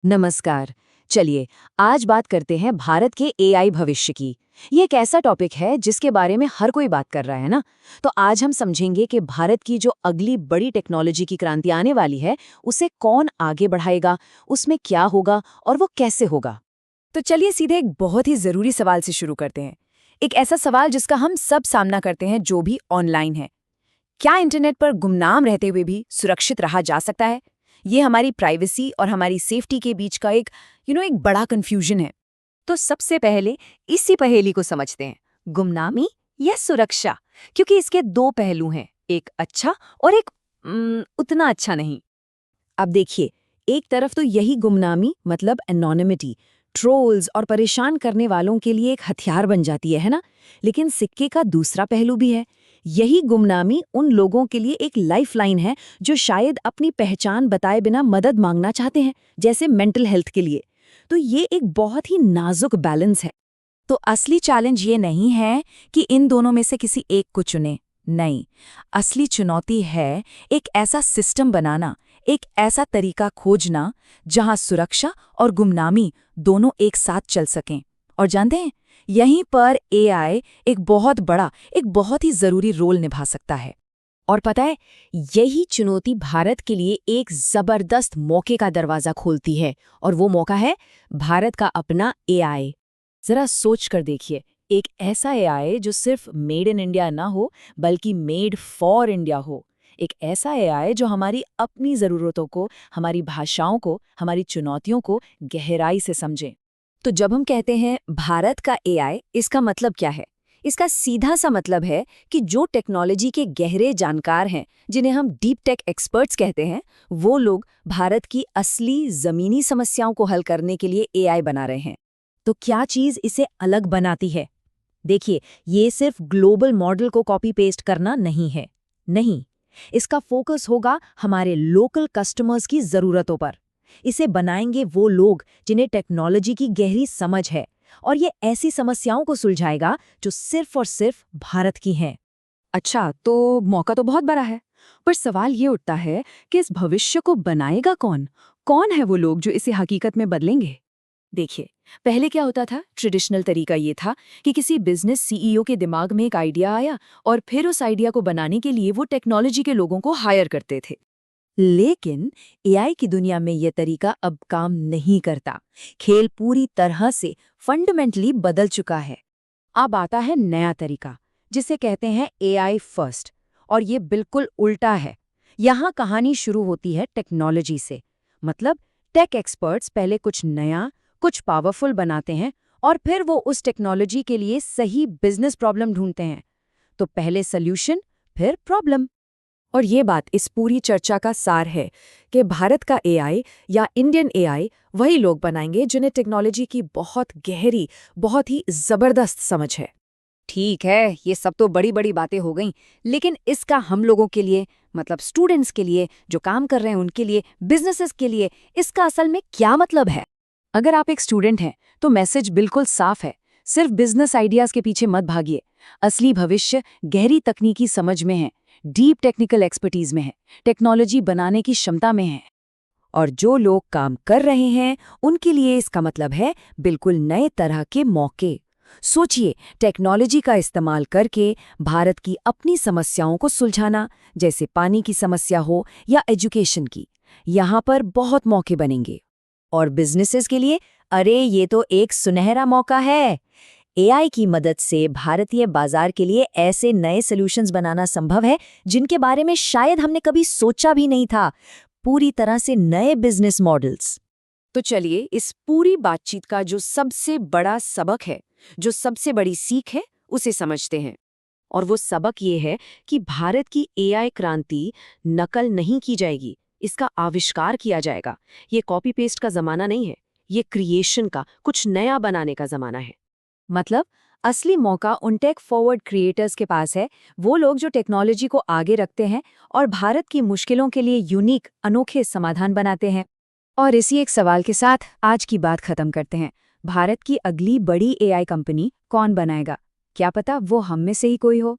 नमस्कार। चलिए, आज बात करते हैं भारत के एआई भविष्य की। ये एक ऐसा टॉपिक है जिसके बारे में हर कोई बात कर रहा है ना। तो आज हम समझेंगे कि भारत की जो अगली बड़ी टेक्नोलॉजी की क्रांति आने वाली है, उसे कौन आगे बढ़ाएगा, उसमें क्या होगा और वो कैसे होगा। तो चलिए सीधे एक बहुत ही जरूरी सवाल से शुरू करते हैं। एक ऐसा सवाल जिसका हम सब सामना करते हैं जो भी ऑनलाइन है। क्या इंटरनेट पर गुमनाम रहते हुए भी सुरक्षित रहा जा सकता है? ये हमारी प्राइवेसी और हमारी सेफ्टी के बीच का एक बड़ा कंफ्यूजन है। तो सबसे पहले इसी पहेली को समझते हैं, गुमनामी या सुरक्षा, क्योंकि इसके दो पहलू हैं, एक अच्छा और एक उतना अच्छा नहीं। अब देखिए, एक तरफ तो यही गुमनामी मतलब एनोनिमिटी, ट्रोल्स और परेशान करने वालों के लिए एक हथियार बन जाती है ना। लेकिन सिक्के का दूसरा पहलू भी है। यही गुमनामी उन लोगों के लिए एक लाइफलाइन है जो शायद अपनी पहचान बताए बिना मदद मांगना चाहते हैं, जैसे मेंटल हेल्थ के लिए। तो ये एक बहुत ही नाजुक बैलेंस है। तो असली चैलेंज ये नहीं है कि इन दोनों में से किसी एक को चुने, नहीं। असली चुनौती है एक ऐसा सिस्टम बनाना, एक ऐसा तरीका खोजना जहां सुरक्षा और गुमनामी दोनों एक साथ चल सकें। और जानते हैं, यहीं पर एआई एक बहुत ही जरूरी रोल निभा सकता है। और पता है, यही चुनौती भारत के लिए एक जबरदस्त मौके का दरवाजा खोलती है। और वो मौका है भारत का अपना एआई। जरा सोच कर देखिए, एक ऐसा एआई जो सिर्फ मेड इन इंडिया ना हो, बल्कि मेड फॉर इंडिया हो। एक ऐसा एआई जो हमारी अपनी ज़रूरतों को, हमारी भाषाओं को, हमारी चुनौतियों को गहराई से समझे। तो जब हम कहते हैं भारत का एआई, इसका मतलब क्या है? इसका सीधा सा मतलब है कि जो टेक्नोलॉजी के गहरे जानकार हैं, जिन्हें हम डीप टेक एक्सपर्ट्स कहते हैं, वो लोग भारत की असली ज़मीनी समस्याओं को हल करने के लिए एआई बना रहे हैं। तो क्या चीज़ इसे अलग बनाती है? देखिए, ये सिर्फ ग्लोबल मॉडल को कॉपी पेस्ट करना नहीं है। नहीं, इसका फोकस होगा हमारे लोकल कस्टमर्स की ज़रूरतों पर। इसे बनाएंगे वो लोग जिन्हें टेक्नोलॉजी की गहरी समझ है, और ये ऐसी समस्याओं को सुलझाएगा जो सिर्फ और सिर्फ भारत की हैं। अच्छा, तो मौका तो बहुत बड़ा है, पर सवाल ये उठता है कि इस भविष्य को बनाएगा कौन? कौन है वो लोग जो इसे हकीकत में बदलेंगे? देखिए, पहले क्या होता था, ट्रेडिशनल तरीका ये था कि किसी बिजनेस सीईओ के दिमाग में एक आइडिया आया और फिर उस आइडिया को बनाने के लिए वो टेक्नोलॉजी के लोगों को हायर करते थे। लेकिन एआई की दुनिया में यह तरीका अब काम नहीं करता। खेल पूरी तरह से फंडामेंटली बदल चुका है। अब आता है नया तरीका, जिसे कहते हैं एआई फर्स्ट। और ये बिल्कुल उल्टा है। यहाँ कहानी शुरू होती है टेक्नोलॉजी से। मतलब टेक एक्सपर्ट्स पहले कुछ नया, कुछ पावरफुल बनाते हैं, और फिर वो उस टेक्नोलॉजी के लिए सही बिजनेस प्रॉब्लम ढूंढते हैं। तो पहले सॉल्यूशन, फिर प्रॉब्लम। और ये बात इस पूरी चर्चा का सार है कि भारत का एआई या इंडियन एआई वही लोग बनाएंगे जिन्हें टेक्नोलॉजी की बहुत गहरी, बहुत ही जबरदस्त समझ है। ठीक है, ये सब तो बड़ी बड़ी बातें हो गईं, लेकिन इसका हम लोगों के लिए, मतलब स्टूडेंट्स के लिए, जो काम कर रहे हैं उनके लिए, बिजनेसेस के लिए, इसका असल में क्या मतलब है? अगर आप एक स्टूडेंट हैं, तो मैसेज बिल्कुल साफ है। सिर्फ बिजनेस आइडियाज के पीछे मत भागिए। असली भविष्य गहरी तकनीकी समझ में है, डीप टेक्निकल एक्सपर्टीज में है, टेक्नोलॉजी बनाने की क्षमता में है। और जो लोग काम कर रहे हैं, उनके लिए इसका मतलब है बिल्कुल नए तरह के मौके। सोचिए, टेक्नोलॉजी का इस्तेमाल करके भारत की अपनी समस्याओं को सुलझाना, जैसे पानी की समस्या हो या एजुकेशन की। यहाँ पर बहुत मौके बनेंगे। और बिजनेसेस के लिए, अरे ये तो एक सुनहरा मौका है। एआई की मदद से भारतीय बाजार के लिए ऐसे नए सॉल्यूशंस बनाना संभव है जिनके बारे में शायद हमने कभी सोचा भी नहीं था। पूरी तरह से नए बिजनेस मॉडल्स। तो चलिए, इस पूरी बातचीत का जो सबसे बड़ा सबक है, जो सबसे बड़ी सीख है, उसे समझते हैं। और वो सबक ये है कि भारत की एआई क्रांति नकल नहीं की जाएगी, इसका आविष्कार किया जाएगा। ये कॉपी पेस्ट का जमाना नहीं है, ये क्रिएशन का, कुछ नया बनाने का जमाना है। मतलब असली मौका उन टेक फॉरवर्ड क्रिएटर्स के पास है, वो लोग जो टेक्नोलॉजी को आगे रखते हैं और भारत की मुश्किलों के लिए यूनिक, अनोखे समाधान बनाते हैं। और इसी एक सवाल के साथ आज की बात खत्म करते हैं। भारत की अगली बड़ी एआई कंपनी कौन बनाएगा? क्या पता वो हम में से ही कोई हो।